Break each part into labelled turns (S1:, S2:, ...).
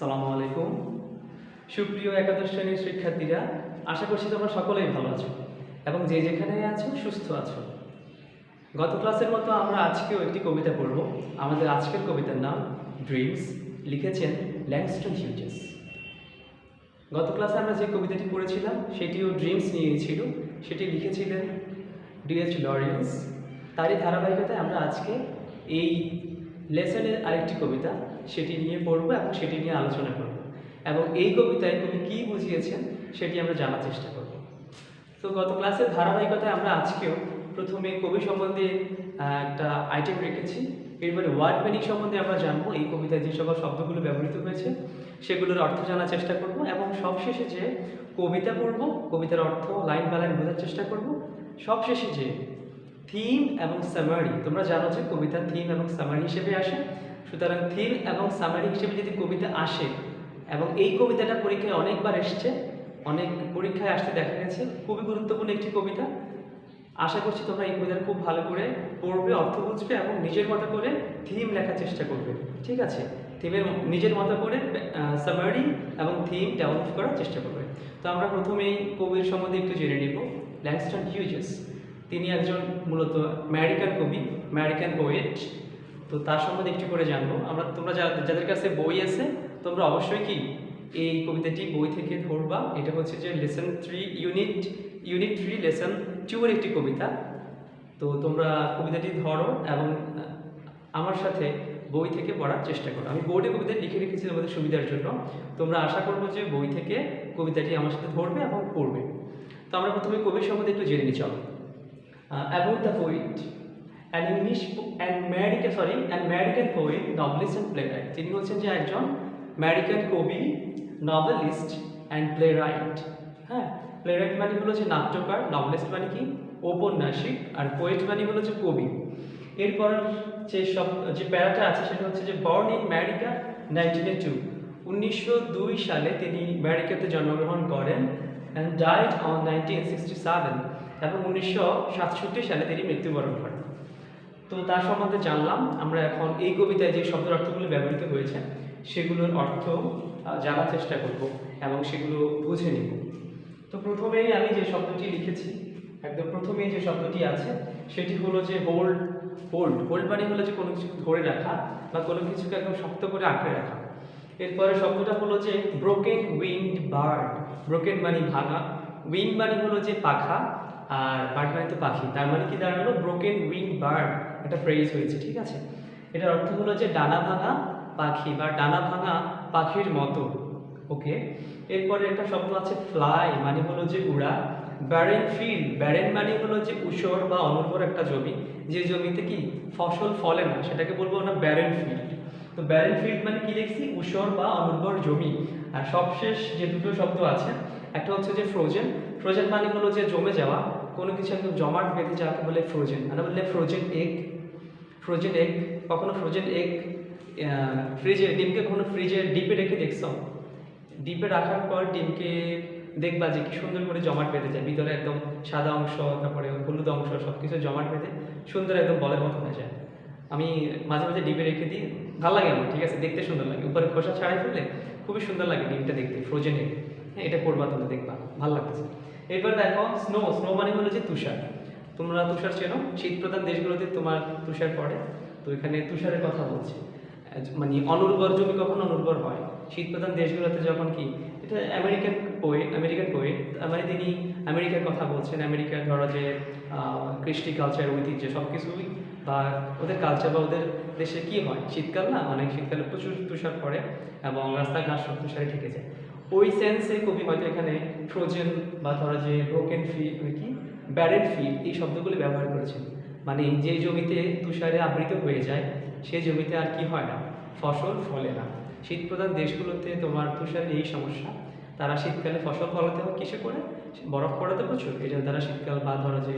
S1: আসসালামু আলাইকুম। সুপ্রিয় একাদশ শ্রেণীর শিক্ষার্থীরা, আশা করছি তোমরা সকলেই ভালো আছো এবং যে যেখানে আছো সুস্থ আছো। গত ক্লাসের মতো আমরা আজকেও একটি কবিতা পড়ব। আমাদের আজকের কবিতার নাম ড্রিমস, লিখেছেন ল্যাংস্টন হিউজেস। গত ক্লাসে আমরা যে কবিতাটি পড়েছিলাম সেটিও ড্রিমস নিয়েই ছিল, সেটি লিখেছিলেন ডি.এইচ. লরেন্স। তারই ধারাবাহিকতায় আমরা আজকে এই লেসনের আরেকটি কবিতা সেটি নিয়ে পড়ব এবং সেটি নিয়ে আলোচনা করব এবং এই কবিতায় কবি কী বুঝিয়েছেন সেটি আমরা জানার চেষ্টা করব। তো গত ক্লাসের ধারাবাহিকতায় আমরা আজকেও প্রথমে কবি সম্বন্ধে একটা আইটেম রেখেছি, এরপরে ওয়ার্ড মিনিং সম্বন্ধে আমরা জানবো, এই কবিতায় যে সকল শব্দগুলো ব্যবহৃত হয়েছে সেগুলোর অর্থ জানার চেষ্টা করব এবং সবশেষে যে কবিতা পড়ব, কবিতার অর্থ লাইন বাই লাইন বোঝার চেষ্টা করব। সবশেষে যে থিম এবং সামারি, তোমরা জানো যে কবিতা থিম এবং সামারি হিসেবে আসে, সুতরাং থিম এবং সামারি হিসেবে যদি কবিতা আসে এবং এই কবিতাটা পরীক্ষায় অনেকবার এসছে, অনেক পরীক্ষায় আসতে দেখা গেছে, খুবই গুরুত্বপূর্ণ একটি কবিতা। আশা করছি তোমরা এই কবিতাটা খুব ভালো করে পড়বে, অর্থ বুঝবে এবং নিজের মতো করে থিম লেখার চেষ্টা করবে, ঠিক আছে? থিমের নিজের মতো করে সামারি এবং থিম ডেভেলপ করার চেষ্টা করবে। তো আমরা প্রথমেই কবির সম্বন্ধে একটু জেনে নিব। ল্যাংস্টন হিউজেস, তিনি একজন মূলত আমেরিকান কবি, আমেরিকান পোয়েট। তো তার সম্বন্ধে একটু করে জানবো আমরা। তোমরা যাদের কাছে বই আছে তোমরা অবশ্যই কি এই কবিতাটি বই থেকে ধরবা। এটা হচ্ছে যে লেসন 3 ইউনিট 3 লেসন 2 এর একটি কবিতা। তো তোমরা কবিতাটি ধরো এবং আমার সাথে বই থেকে পড়ার চেষ্টা করো। আমি বোর্ডে কবিতা লিখে রেখেছি তোমাদের সুবিধার জন্য। তোমরা আশা করবো যে বই থেকে কবিতাটি আমার সাথে ধরবে এবং পড়বে। তো আমরা প্রথমে কবির সম্বন্ধে একটু জেনে নিই, চলো। About the poet, American poet, novelist and playwright. তিনি হচ্ছেন যে একজন আমেরিকান কবি, নভেলিস্ট অ্যান্ড প্লেরাইট। হ্যাঁ, প্লেরাইট মানে হলো যে নাট্যকার, নভেলিস্ট মানে কি ঔপন্যাসিক, আর পোয়েট মানে হলো যে কবি। এরপর যে প্যারাটা আছে সেটা হচ্ছে যে বর্ন ইন আমেরিকা 1902, 1902 সালে তিনি আমেরিকাতে জন্মগ্রহণ করেন and died on 1967, এবং 1967 সালে তিনি মৃত্যুবরণ করেন। তো তার সম্বন্ধে জানলাম আমরা। এখন এই কবিতায় যে শব্দের অর্থগুলো ব্যবহৃত হয়েছে সেগুলোর অর্থ জানার চেষ্টা করব এবং সেগুলো বুঝে নিব। তো প্রথমেই আমি যে শব্দটি লিখেছি, একদম প্রথমেই যে শব্দটি আছে সেটি হলো যে হোল্ড। হোল্ড মানে হলো যে কোনো কিছু ধরে রাখা বা কোনো কিছুকে একদম শক্ত করে আঁকড়ে রাখা। এরপরে শব্দটা হলো যে ব্রোকেন উইংড বার্ড। ব্রোকেন মানে ভাঙা, উইং মানে হলো যে পাখা, আর বার্ড মানে তো পাখি। তার মানে কি দাঁড়ালো? ব্রোকেন উইং বার্ড, একটা ফ্রেজ হয়েছে, ঠিক আছে? এটার অর্থ হলো যে ডানা ভাঙা পাখি বা ডানা ভাঙা পাখির মতো। ওকে, এরপরে একটা শব্দ আছে ফ্লাই, মানে হলো যে উড়া। ব্যারেন ফিল্ড, ব্যারেন মানে হলো যে ঊষর বা অনুর্বর একটা জমি, যে জমিতে কি ফসল ফলে না সেটাকে বলবো না ব্যারেন ফিল্ড। তো ব্যারেন ফিল্ড মানে কি দেখছি? ঊষর বা অনুর্বর জমি। আর সবশেষ যে দুটো শব্দ আছে, একটা হচ্ছে যে ফ্রোজেন। ফ্রোজেন মানে হলো যে জমে যাওয়া, কোনো কিছু একদম জমাট বেঁধে যাওয়াকে বলে ফ্রোজেন। আমরা বললে ফ্রোজেন এগ। ফ্রোজেন এগ, কখনো ফ্রোজেন এগ ডিমকে কখনো ফ্রিজে ডিপে রেখে দেখছো? ডিপে রাখার পর ডিমকে দেখবা যে কি সুন্দর করে জমাট বেঁধে যায়, ভিতরে একদম সাদা অংশ, তারপরে হলুদ অংশ সব কিছু জমাট বেঁধে সুন্দর একদম বলের মতো হয়ে যায়। আমি মাঝে মাঝে ডিপে রেখে দিই, ভালো লাগে আমার, ঠিক আছে? দেখতে সুন্দর লাগে, উপরে খোসা ছাড়াই ফেললে খুবই সুন্দর লাগে ডিমটা দেখতে, ফ্রোজেন এগ। হ্যাঁ, এটা করবা তোমরা, দেখবা ভালো লাগতেছে। এরপর দেখো স্নো। স্নো মানে হলো যে তুষার। তোমরা তুষার চেনো, শীত প্রধান দেশগুলোতে তোমার তুষার পড়ে। তো এখানে তুষারের কথা বলছি, মানে অনুর্বর জমি কখন অনুর্বর হয় শীত প্রধান দেশগুলোতে যখন কি। এটা আমেরিকান পোয়েট, মানে তিনি আমেরিকার কথা বলছেন। আমেরিকার ধরো যে কৃষ্টি কালচার, ঐতিহ্য সব কিছুই, বা ওদের কালচার বা ওদের দেশে কি হয়, শীতকাল না, অনেক শীতকালে প্রচুর তুষার পড়ে এবং রাস্তাঘাট সব তুষারে ঢেকে যায়। ওই সেন্সে কবি হয়তো এখানে ফ্রোজেন বা ধরো যে ব্রোকেন ফিল্ড, কি ব্যারেন ফিল্ড, এই শব্দগুলি ব্যবহার করেছেন। মানে যে জমিতে তুষারে আবৃত হয়ে যায় সেই জমিতে আর কি হয় না, ফসল ফলে না। শীতপ্রধান দেশগুলোতে তোমার তুষারের এই সমস্যা, তারা শীতকালে ফসল ফলাতে হয় কিসে করে? বরফ পড়াতে প্রচুর, এই জন্য তারা শীতকাল বা ধরো যে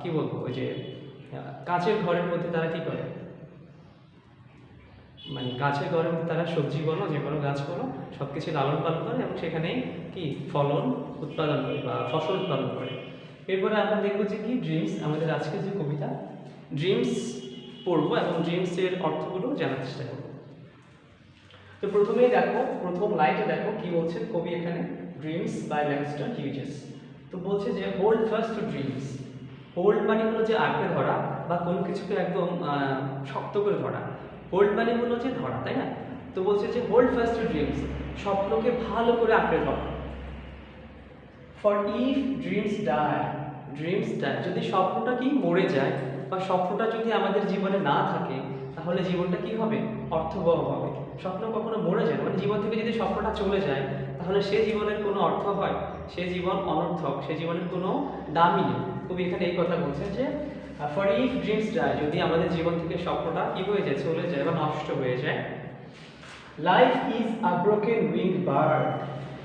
S1: কি বলবো, ওই যে কাঁচের ঘরের মধ্যে তারা কি করে, মানে কাঁচের ঘরের মধ্যে তারা সবজি বলো, যে কোনো গাছ বলো, সব কিছু লালন পালন করে এবং সেখানেই কি ফলন উৎপাদন করে বা ফসল উৎপাদন করে। এরপরে আমরা দেখবো যে কি ড্রিমস, আমাদের আজকের যে কবিতা ড্রিমস পড়বো এবং ড্রিমসের অর্থগুলো জানার চেষ্টা করবো। তো প্রথমেই দেখো, প্রথম লাইনে দেখো কি বলছে কবি এখানে, ড্রিমস বাই ল্যাংস্টন হিউজেস। তো বলছে যে hold fast to dreams. Hold মানে হলো যে আঁকড়ে ধরা বা কোনো কিছুকে একদম শক্ত করে ধরা। হোল্ড মানে হলো যে ধরা, তাই না? তো বলছে যে হোল্ড ফাস্ট টু ড্রিমস, স্বপ্নকে ভালো করে আঁকড়ে ধরা। For if dreams die, dreams die, যদি স্বপ্নটা কি মরে যায় বা স্বপ্নটা যদি আমাদের জীবনে না থাকে, তাহলে জীবনটা কি হবে? অর্থবহ হবে। স্বপ্ন কখনো মরে যায় না, মানে জীবন থেকে যদি স্বপ্নটা চলে যায় তাহলে সে জীবনের কোনো অর্থ হয়? সে জীবন অনর্থক, সে জীবনের কোনো দামই নেই। কবি এখানে এই কথা বলছেন যে ফর ইফ ড্রিমস ডাই, যদি আমাদের জীবন থেকে স্বপ্নটা কি হয়ে যায়, চলে যায় বা নষ্ট হয়ে যায়। Life is a broken winked bird,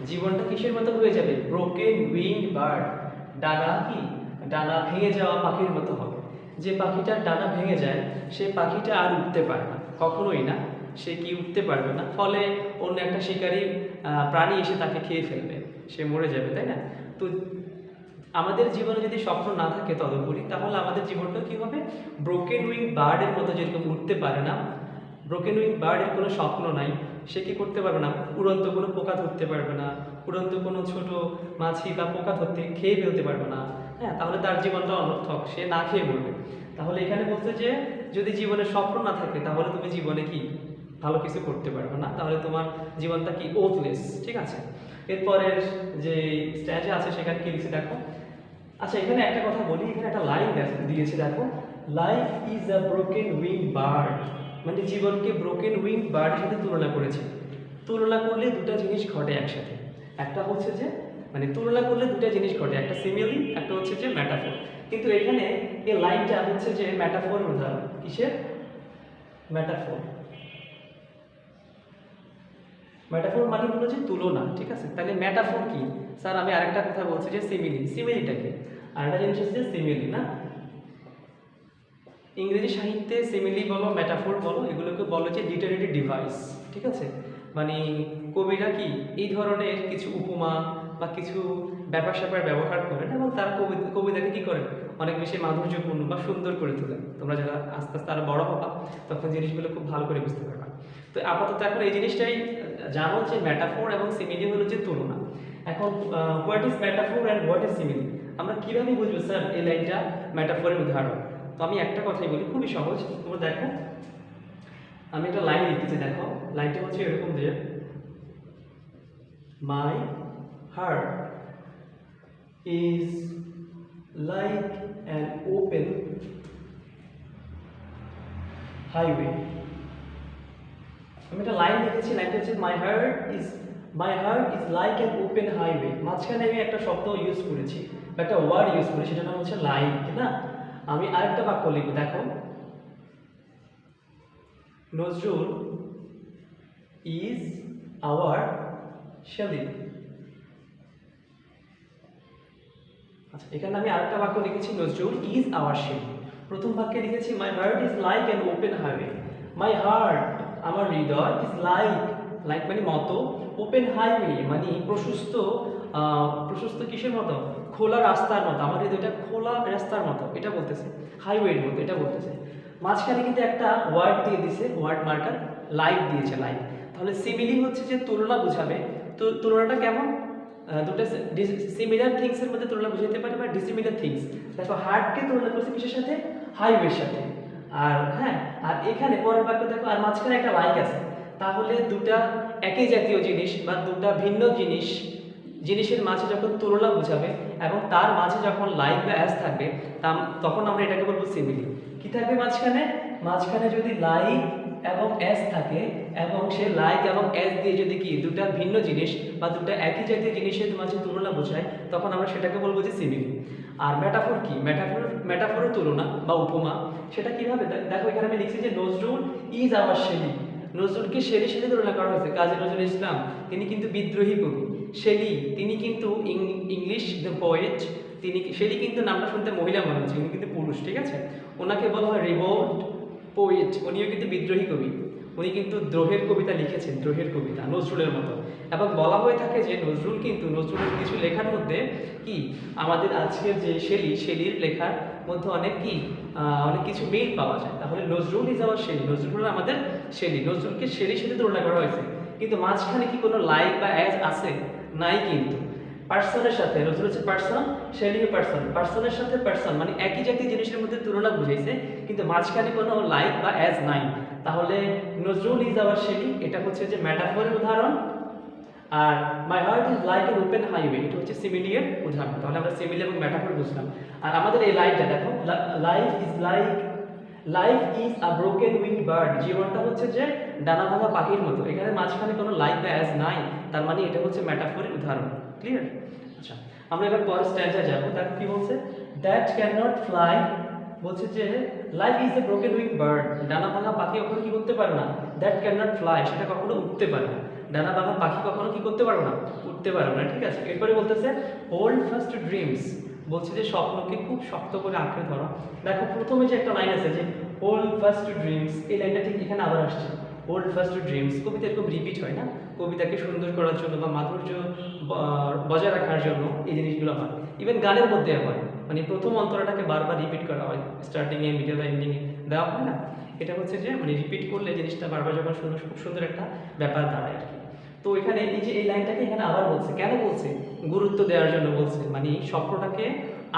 S1: জীবনটা কিসের মতো হয়ে যাবে? ব্রোকেন উইংড বার্ড, ডানা কি, ডানা ভেঙে যাওয়া পাখির মতো হবে। যে পাখিটার ডানা ভেঙে যায় সে পাখিটা আর উঠতে পারে না, কখনোই না, সে কি উঠতে পারবে না, ফলে অন্য একটা শিকারী প্রাণী এসে তাকে খেয়ে ফেলবে, সে মরে যাবে, তাই না? তো আমাদের জীবনে যদি স্বপ্ন না থাকে তদুপরি, তাহলে আমাদের জীবনটা কি হবে? ব্রোকেন উইং বার্ডের মতো, যেরকম উঠতে পারে না, ব্রোকেন উইং বার্ডের কোনো স্বপ্ন নাই, সে কি করতে পারবে না? উড়ন্ত কোনো পোকা ধরতে পারবে না, উড়ন্ত কোনো ছোট মাছি বা পোকা ধরতে খেয়ে ফেলতে পারবে না, হ্যাঁ, তাহলে তার জীবনটা অনর্থক, সে না খেয়ে মরবে। তাহলে এখানে বলছে যে যদি জীবনে স্বপ্ন না থাকে তাহলে তুমি জীবনে কি ভালো কিছু করতে পারবে না, তাহলে তোমার জীবনটা কি ওথলেস, ঠিক আছে? এরপরের যে স্ট্যাজে আছে সেখানে কি লিখছে দেখো। আচ্ছা, এখানে একটা কথা বলি, এখানে একটা লাইন দিয়েছে দেখো, life is a broken wing bird, মানে জীবনকে ব্রোকেন উইং বার্ডের সাথে তুলনা করেছে। তুলনা করলে দুটা জিনিস ঘটে একসাথে, একটা হচ্ছে যে মানে তুলনা করলে দুটা জিনিস ঘটে, একটা সিমিলি, একটা হচ্ছে যে ম্যাটাফোর। কিন্তু এখানে এই লাইনটা হচ্ছে যে ম্যাটাফোর উদাহরণ। কিসের? ম্যাটাফোর। ম্যাটাফোর মানে হলো যে তুলনা, ঠিক আছে? তাহলে ম্যাটাফোর কি? স্যার আমি আরেকটা কথা বলছি যে সিমিলি। সিমিলিটা কি? আরেকটা জিনিস হচ্ছে সিমিলি, না? ইংরেজি সাহিত্যে সিমিলি বলো, ম্যাটাফোর বলো, এগুলোকে বলো যে লিটারেরি ডিভাইস, ঠিক আছে? মানে কবিরা কি এই ধরনের কিছু উপমা বা কিছু ব্যাপার স্যাপার ব্যবহার করেন এবং তারা কবিতাকে কি করেন, অনেক বেশি মাধুর্যপূর্ণ বা সুন্দর করে তোলেন। তোমরা যারা আস্তে আস্তে আরো বড় হবা তখন জিনিসগুলো খুব ভালো করে বুঝতে পারবা। তো আপাতত এখন এই জিনিসটাই জানো যে ম্যাটাফোর এবং সিমিলি হলো যে তুলনা। এখন what is metaphor and what is simile, আমরা কীভাবে বুঝবো স্যার এই লাইনটা ম্যাটাফোরের উদাহরণ? তো আমি একটা কথাই বলি, খুবই সহজ। তোমরা দেখো, আমি একটা লাইন লিখতেছি, দেখো লাইনটা হচ্ছে এরকম যে মাই heart is like an open highway. আমি একটা লাইন লিখেছি, লাইনটা হচ্ছে মাই heart is like an open highway. মাঝখানে আমি একটা শব্দ ইউজ করেছি বা একটা ওয়ার্ড ইউজ করেছি, সেটার নাম হচ্ছে লাইক, না? আমি আরেকটা বাক্য লিখব, দেখো নজরুল ইজ আওয়ার শেলি। আচ্ছা, এখানে আমি আরেকটা বাক্য লিখেছি, নজরুল ইজ আওয়ার শেলি। প্রথম বাক্যে লিখেছি মাই heart is like an open highway. My heart, আমার হৃদয়, ইজ লাইক, লাইক মানে মতো, ওপেন হাইওয়ে মানে প্রশস্ত, প্রশস্ত কিসের মতো? খোলা রাস্তার মতো। আমার হৃদয়টা খোলা রাস্তার মতো, এটা বলতেছে, হাইওয়ের মতো, এটা বলতেছে। মাঝখানে কিন্তু একটা ওয়ার্ড দিয়ে দিছে, ওয়ার্ড মার্কার লাইক দিয়েছে, লাইক। তাহলে সিমিলি হচ্ছে যে তুলনা বোঝাবে। তো তুলনাটা কেমন? দুটো সিমিলার থিংসের মধ্যে তুলনা বোঝাতে পারে বা ডিসিমিলার থিংস। দেখো হার্টকে তুলনা করছে কিসের সাথে? হাইওয়ের সাথে। আর হ্যাঁ, আর এখানে পরের বাক্য দেখো, আর মাঝখানে একটা লাইক আছে। তাহলে দুটা একই জাতীয় জিনিস বা দুটা ভিন্ন জিনিসের মাঝে যখন তুলনা বোঝাবে এবং তার মাঝে যখন লাইক বা অ্যাস থাকবে, তখন আমরা এটাকে বলবো সিমিলি। কি থাকবে মাঝখানে? মাঝখানে যদি লাইক এবং অ্যাস থাকে এবং সে লাইক এবং অ্যাস দিয়ে যদি কি দুটা ভিন্ন জিনিস বা দুটা একই জাতীয় জিনিসের মাঝে তুলনা বোঝায়, তখন আমরা সেটাকে বলবো যে সিমিলি। আর ম্যাটাফোর কি? ম্যাটাফোরের তুলনা বা উপমা, সেটা কিভাবে? দেখো এখানে আমি লিখছি যে নজরুল ইজ আওয়ার শেলি। নজরুলকে শেলির সাথে তুলনা করা হয়েছে। কাজী নজরুল ইসলাম তিনি কিন্তু বিদ্রোহী কবি। শেলি তিনি কিন্তু ইংলিশ দ্য পোয়েট। শেলি কিন্তু নামটা শুনতে মহিলা মনে হচ্ছে, উনি কিন্তু পুরুষ, ঠিক আছে? ওনাকে বলা হয় রিভোল্ট পোয়েট। উনিও কিন্তু বিদ্রোহী কবি, উনি কিন্তু দ্রোহের কবিতা লিখেছেন, দ্রোহের কবিতা নজরুলের মতো। এবং বলা হয়ে থাকে যে নজরুলের কিছু লেখার মধ্যে কি আমাদের আজকের যে শেলির লেখার মধ্যে অনেক কিছু মিল পাওয়া যায়। তাহলে Nazrul is our Shelley, Nazrul আমাদের শেলি। নজরুলকে শেলির সাথে তুলনা করা হয়েছে। কিন্তু মাঝখানে কি কোনো লাইক বা অ্যাজ আছে? নাই কিন্তু। পার্সনের সাথে নজরুল হচ্ছে পার্সন, শেলিও পার্সন, পার্সনের সাথে পার্সন মানে একই জাতীয় জিনিসের মধ্যে তুলনা বুঝাইছে, কিন্তু মাঝখানে কোনো লাইক বা অ্যাজ নাই। তাহলে নজরুল ইজ আওয়ার শেলি, এটা হচ্ছে যে ম্যাটাফরের উদাহরণ। আর my heart is like an open highway, এটা হচ্ছে সিমিলিয়ের উদাহরণ। তাহলে আমরা সিমিলি এবং ম্যাটাফর বুঝলাম। আর আমাদের এই লাইনটা দেখো, life is a broken wing bird, জীবনটা হচ্ছে যে ডানা ভাঙা পাখির মতো। এখানে মাঝখানে কোনো লাইক বা অ্যাজ নাই, তার মানে এটা হচ্ছে ম্যাটাফরের উদাহরণ। ক্লিয়ার? আচ্ছা, আমরা এবার পরের স্ট্যান্ডায় যাব। দেখো কি বলছে, দ্যাট ক্যান নট ফ্লাই, বলছে যে life is a broken wing bird, ডানা ভাঙা পাখি কখনো কি করতে পারে না? দ্যাট ক্যান নট ফ্লাই, সেটা কখনো উঠতে পারে না। ডানা ভাঙা পাখি কখনো কি করতে পারবে না? উঠতে পারবে না। ঠিক আছে, এরপরে বলতেছে হোল্ড ফাস্ট টু ড্রিমস, বলছে যে স্বপ্নকে খুব শক্ত করে আঁকড়ে ধরো। দেখো প্রথমে যে একটা লাইন আছে যে হোল্ড ফাস্ট টু ড্রিমস, এই লাইনটা ঠিক এখানে আবার আসছে। হোল্ড ফাস্ট টু ড্রিমস কবিতা এরকম রিপিট হয় না, কবিতাকে সুন্দর করার জন্য বা মাধুর্য বজায় রাখার জন্য এই জিনিসগুলো হয়। ইভেন গানের মধ্যে হয়, মানে প্রথম অন্তরাটাকে বারবার রিপিট করা হয়, স্টার্টিংয়ে মিডল এন্ডিংয়ে দেওয়া হয় না। এটা হচ্ছে যে মানে রিপিট করলে জিনিসটা বারবার যখন শুনো খুব সুন্দর একটা ব্যাপার দাঁড়ায় আর কি। তো এখানে এই যে এই লাইনটাকে এখানে আবার বলছে, কেন বলছে? গুরুত্ব দেওয়ার জন্য বলছে, মানে স্বপ্নটাকে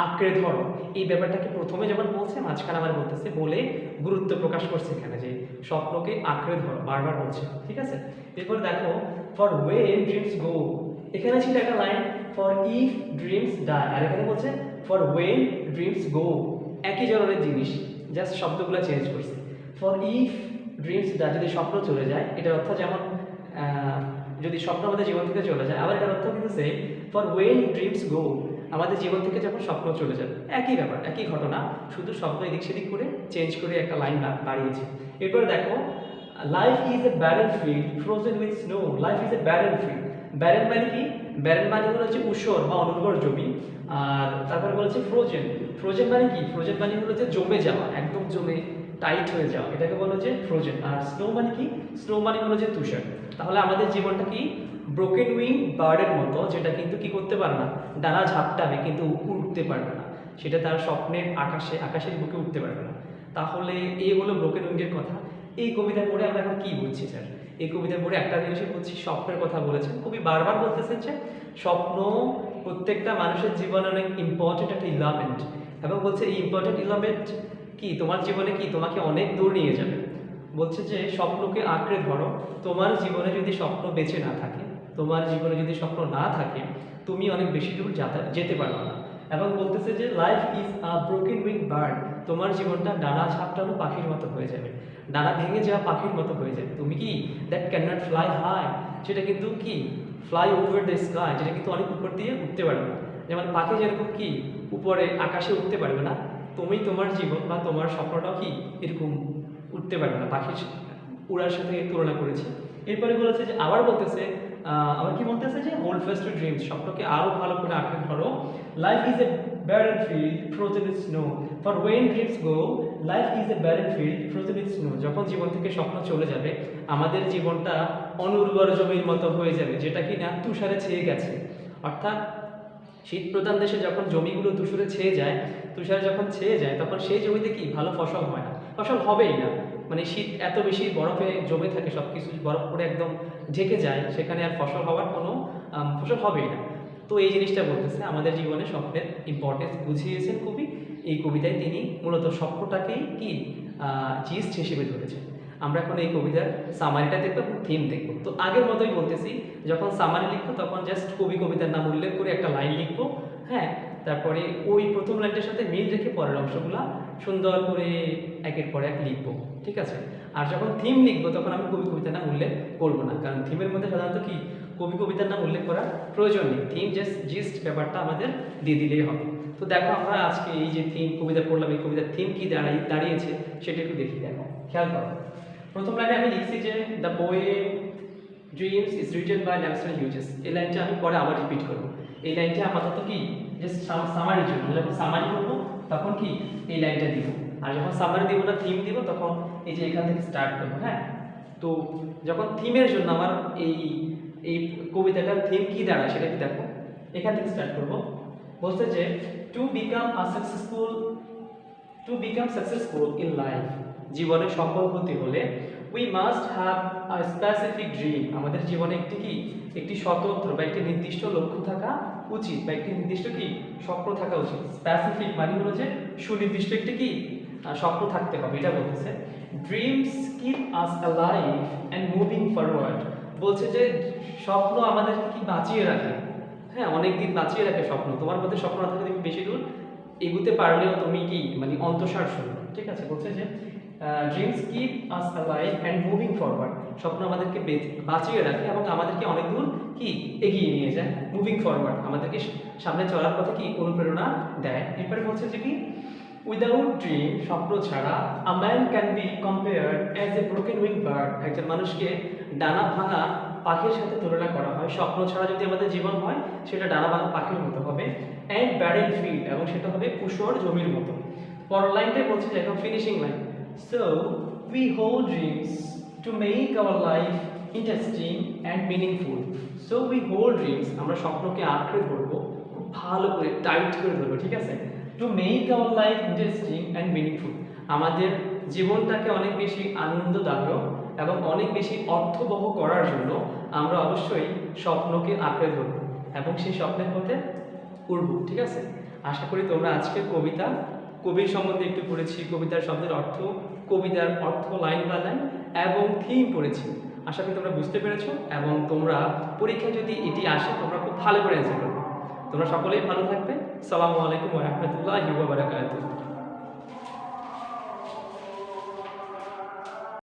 S1: আঁকড়ে ধরো, এই ব্যাপারটাকে প্রথমে যেমন বলছে মাঝখানে আবার বলতেছে, বলে গুরুত্ব প্রকাশ করছে এখানে যে স্বপ্নকে আঁকড়ে ধরো, বারবার বলছে। ঠিক আছে, এরপর দেখো ফর ওয়েন ড্রিমস গো, এখানে ছিল একটা line for if dreams die, আর এখানে বলছে ফর ওয়েন ড্রিমস গো, একই ধরনের জিনিস, জাস্ট শব্দগুলো চেঞ্জ করছে। ফর ইফ ড্রিমস ডাই, যদি স্বপ্ন চলে যায়, এটার অর্থ যেমন যদি স্বপ্ন আমাদের জীবন থেকে চলে যায়, আবার এটার অর্থ কিন্তু সেম, ফর ওয়েন ড্রিমস গো, আমাদের জীবন থেকে যখন স্বপ্ন চলে যাবে, একই ব্যাপার একই ঘটনা, শুধু শব্দ এদিক সেদিক করে চেঞ্জ করে একটা লাইন বাড়িয়েছে। এরপর দেখো life is a barren field frozen with snow, life is a barren field, barren মানে কি? ব্যারেন মানে হলো যে ঊষর বা অনুর্বর জমি। আর তারপর বলেছে ফ্রোজেন, ফ্রোজেন মানে কি? ফ্রোজেন মানে হলো যে জমে যাওয়া, একদম জমে টাইট হয়ে যাওয়া, এটাকে বলো যে ফ্রোজেন। আর স্নো মানে কি? স্নো মানে হলো যে তুষার। তাহলে আমাদের জীবনটা কি ব্রোকেন উইং বার্ডের মতো, যেটা কিন্তু কি করতে পারে না, ডানা ঝাপটাবে কিন্তু উঠতে পারবে না, সেটা তার স্বপ্নের আকাশের বুকে উঠতে পারবে না। তাহলে এই হলো ব্রোকেন উইংয়ের কথা। এই কবিতা পড়ে আমরা এখন কি বুঝছি স্যার? এই কবিতা পড়ে একটা জিনিসই বুঝছি, স্বপ্নের কথা বলেছেন কবি, বারবার বলতেছেন যে স্বপ্ন প্রত্যেকটা মানুষের জীবনে অনেক ইম্পর্টেন্ট একটা ইলামেন্ট, এবং বলছে এই ইম্পর্টেন্ট ইলামেন্ট কি তোমার জীবনে কি তোমাকে অনেক দূর নিয়ে যাবে। বলছে যে স্বপ্নকে আঁকড়ে ধরো, তোমার জীবনে যদি স্বপ্ন বেঁচে না থাকে, তোমার জীবনে যদি স্বপ্ন না থাকে, তুমি অনেক বেশি দূর যেতে পারবে না। এবং বলতেছে যে life is a broken wing bird, তোমার জীবনটা ডানা ঝাপটানো পাখির মতো হয়ে যাবে, ডানা ভেঙে যাওয়া পাখির মতো হয়ে যাবে। তুমি কি that can not fly high, সেটা কিন্তু কি ফ্লাই ওভার দ্য স্কাই, যেটা কিন্তু অনেক উপর দিয়ে উঠতে পারবে না। যেমন পাখি যেরকম কি উপরে আকাশে উঠতে পারবে না, তুমি তোমার জীবন বা তোমার স্বপ্নটাও কি এরকম উঠতে পারবে না, পাখির উড়ার সাথে তুলনা করেছে। এরপরে বলেছে যে আবার বলতেছে আবার কি বলতেছে যে হোল্ড ফাস্ট টু ড্রিমস, স্বপ্নকে আরো ভালো করে আঁকড়ে ধরো। Life is a barren field frozen with snow, for when dreams go life is a barren field frozen with snow, যখন জীবন থেকে স্বপ্ন চলে যাবে আমাদের জীবনটা অনুর্বর জমির মতো হয়ে যাবে, যেটা কি না তুষারে ছেয়ে গেছে। অর্থাৎ শীত প্রধান দেশে যখন জমিগুলো তুষারে যখন ছেয়ে যায় তখন সেই জমিতে কি ভালো ফসল হয় না, ফসল হবেই না। মানে শীত এত বেশি বরফে জমে থাকে, সব কিছু বরফ করে একদম ঢেকে যায়, সেখানে আর ফসল হওয়ার কোনো ফসল হবেই না। তো এই জিনিসটা বলতেছে আমাদের জীবনে স্বপ্নের ইম্পর্টেন্স বুঝিয়েছেন কবি। এই কবিতায় তিনি মূলত স্বপ্নটাকেই কি জিস্ট হিসেবে ধরেছেন। আমরা এখন এই কবিতার সামারিটা দেখবো এবং থিম দেখবো। তো আগের মতোই বলতেছি, যখন সামারি লিখবো তখন জাস্ট কবি কবিতার নাম উল্লেখ করে একটা লাইন লিখবো, হ্যাঁ, তারপরে ওই প্রথম লাইনটার সাথে মিল রেখে পরের অংশগুলো সুন্দর করে একের পর এক লিখবো, ঠিক আছে। আর যখন থিম লিখবো তখন আমি কবি কবিতার নাম উল্লেখ করবো না, কারণ থিমের মধ্যে সাধারণত কি কবি কবিতার নাম উল্লেখ করার প্রয়োজন নেই, থিম জাস্ট জিস্ট ব্যাপারটা আমাদের দিয়ে দিলেই হবে। তো দেখো আমরা আজকে এই যে থিম কবিতা পড়লাম, এই কবিতার থিম কি দাঁড়িয়েছে সেটা একটু দেখি। দেখো খেয়াল করো, প্রথম লাইনে আমি লিখছি যে the poem Dreams is written by Langston Hughes, এই লাইনটা আমি পরে আবার রিপিট করবো। এই লাইনটা আপাতত কি জাস্ট সামারির জন্য, যখন সামারি করবো তখন কি এই লাইনটা দিব, আর যখন সামারি দিব না থিম দিব তখন এই যে এখান থেকে স্টার্ট করবো, হ্যাঁ। তো যখন থিমের জন্য আমার এই কবিতাটার থিম কি দাঁড়ায় সেটা কি দেখো, এখান থেকে স্টার্ট করবো। বলছে যে to become successful in life, জীবনে সফল হতে হলে we must have a specific dream. আমাদের জীবনে একটি স্বতন্ত্র বা একটি নির্দিষ্ট লক্ষ্য থাকা উচিত, বা একটি নির্দিষ্ট স্বপ্ন থাকা উচিত। স্পেসিফিক মানে হলো যে সুনির্দিষ্ট একটি স্বপ্ন থাকতে হবে, এটা বলতেছে। Dreams keep us alive and moving forward. বলছে যে স্বপ্ন আমাদেরকে বাঁচিয়ে রাখে, হ্যাঁ, অনেক দিন বাঁচিয়ে রাখে স্বপ্ন। তোমার মধ্যে স্বপ্ন না থাকলে তুমি বেশি দূর এগুতে পারলেও তুমি মানে অন্তঃসার শূন্য, ঠিক আছে। বলছে যে dreams keep us alive and moving forward. স্বপ্ন আমাদেরকে বাঁচিয়ে রাখে এবং আমাদেরকে অনেক দূর এগিয়ে নিয়ে যায়। মুভিং ফরওয়ার্ড আমাদেরকে সামনে চলার পথে অনুপ্রেরণা দেয়। এরপরে বলছে যে উইদাউট ড্রিম, স্বপ্ন ছাড়া, a man can be compared as a broken wing bird. একজন মানুষকে ডানা ভাঙা পাখির সাথে তুলনা করা হয়। স্বপ্ন ছাড়া যদি আমাদের জীবন হয়, সেটা ডানা ভাঙা পাখির মতো হবে। অ্যান্ড ব্যারেন ফিল্ড, এবং সেটা হবে ঊষর জমির মতো। পরের লাইনটাই বলছে যে একদম finishing line. So we hold dreams to make our life interesting and meaningful. So we hold dreams, আমরা স্বপ্নকে আঁকড়ে ধরবো, খুব ভালো করে টাইট করে ধরবো, ঠিক আছে। To make our life interesting and meaningful, আমাদের জীবনটাকে অনেক বেশি আনন্দদায়ক এবং অনেক বেশি অর্থবহ করার জন্য আমরা অবশ্যই স্বপ্নকে আঁকড়ে ধরব এবং সেই স্বপ্নের পথে উড়ব, ঠিক আছে। আশা করি তোমরা আজকের কবির সম্বন্ধে একটু পড়েছি, কবিতার শব্দের অর্থ, কবিতার অর্থ লাইন বাই লাইন এবং থিম পড়েছি। আশা করি তোমরা বুঝতে পেরেছো এবং তোমরা পরীক্ষায় যদি এটি আসে তোমরা খুব ভালো করে অ্যান্সার করবে। তোমরা সকলেই ভালো থাকবে। আসসালামু আলাইকুম ওয়া রাহমাতুল্লাহি ওয়া বারাকাতুহু।